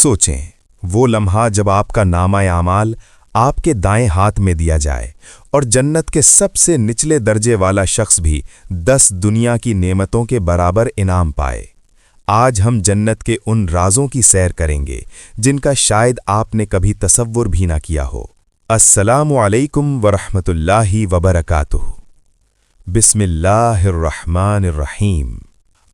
सोचें वो लम्हा जब आपका नामा आमाल आपके दाएं हाथ में दिया जाए और जन्नत के सबसे निचले दर्जे वाला शख्स भी 10 दुनिया की नेमतों के बराबर इनाम पाए। आज हम जन्नत के उन राज़ों की सैर करेंगे जिनका शायद आपने कभी तसव्वुर भी ना किया हो। अस्सलामु अलैकुम वरहमतुल्लाहि वबरकातुहू। बिस्मिल्लाहिर्रहमानिर्रहीम।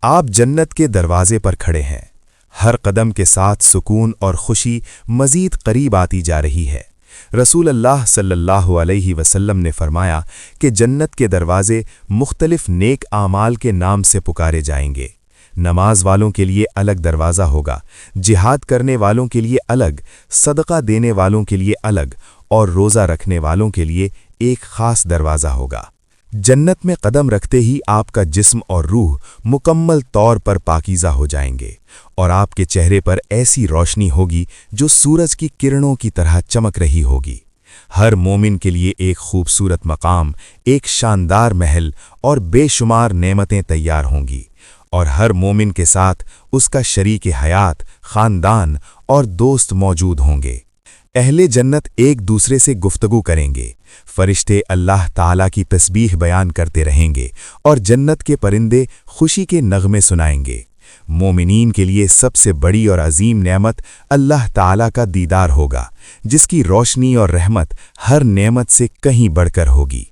आप जन्नत के दरवाजे पर खड़े हैं। हर कदम के साथ सुकून और खुशी मज़ीद करीब आती जा रही है। रसूल अल्लाह सल्लल्लाहु अलैहि वसल्लम ने फरमाया कि जन्नत के दरवाजे मुख्तलिफ नेक आमाल के नाम से पुकारे जाएंगे। नमाज वालों के लिए अलग दरवाज़ा होगा, जिहाद करने वालों के लिए अलग, सदका देने वालों के लिए अलग और रोज़ा रखने वालों के लिए एक ख़ास दरवाज़ा होगा। जन्नत में कदम रखते ही आपका जिस्म और रूह मुकम्मल तौर पर पाकीज़ा हो जाएंगे और आपके चेहरे पर ऐसी रोशनी होगी जो सूरज की किरणों की तरह चमक रही होगी। हर मोमिन के लिए एक खूबसूरत मकाम, एक शानदार महल और बेशुमार नेमतें तैयार होंगी और हर मोमिन के साथ उसका शरीक हयात, ख़ानदान और दोस्त मौजूद होंगे। अहले जन्नत एक दूसरे से गुफ्तगू करेंगे, फरिश्ते अल्लाह ताला की तस्बीह बयान करते रहेंगे और जन्नत के परिंदे खुशी के नगमे सुनाएंगे। मोमिनीन के लिए सबसे बड़ी और अजीम नेमत अल्लाह ताला का दीदार होगा, जिसकी रोशनी और रहमत हर नेमत से कहीं बढ़कर होगी।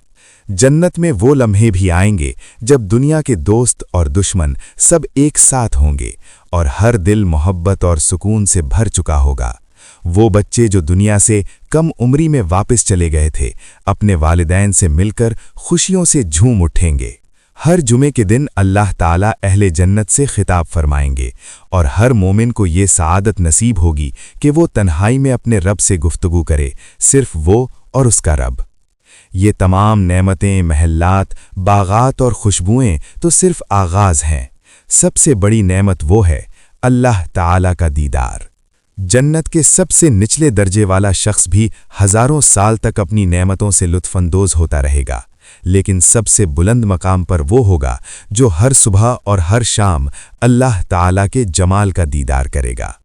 जन्नत में वो लम्हे भी आएंगे जब दुनिया के दोस्त और दुश्मन सब एक साथ होंगे और हर दिल मोहब्बत और सुकून से भर चुका होगा। वो बच्चे जो दुनिया से कम उम्री में वापस चले गए थे, अपने वालिदैन से मिलकर खुशियों से झूम उठेंगे। हर जुमे के दिन अल्लाह ताला अहले जन्नत से खिताब फरमाएंगे और हर मोमिन को ये सआदत नसीब होगी कि वो तन्हाई में अपने रब से गुफ्तगू करे, सिर्फ वो और उसका रब। ये तमाम नेमतें, महल्लात, बागात और खुशबुएं तो सिर्फ आगाज़ हैं। सबसे बड़ी नेमत वो है अल्लाह ताला का दीदार। जन्नत के सबसे निचले दर्जे वाला शख्स भी हज़ारों साल तक अपनी नेमतों से लुत्फ़अंदोज़ होता रहेगा, लेकिन सबसे बुलंद मकाम पर वो होगा जो हर सुबह और हर शाम अल्लाह ताला के जमाल का दीदार करेगा।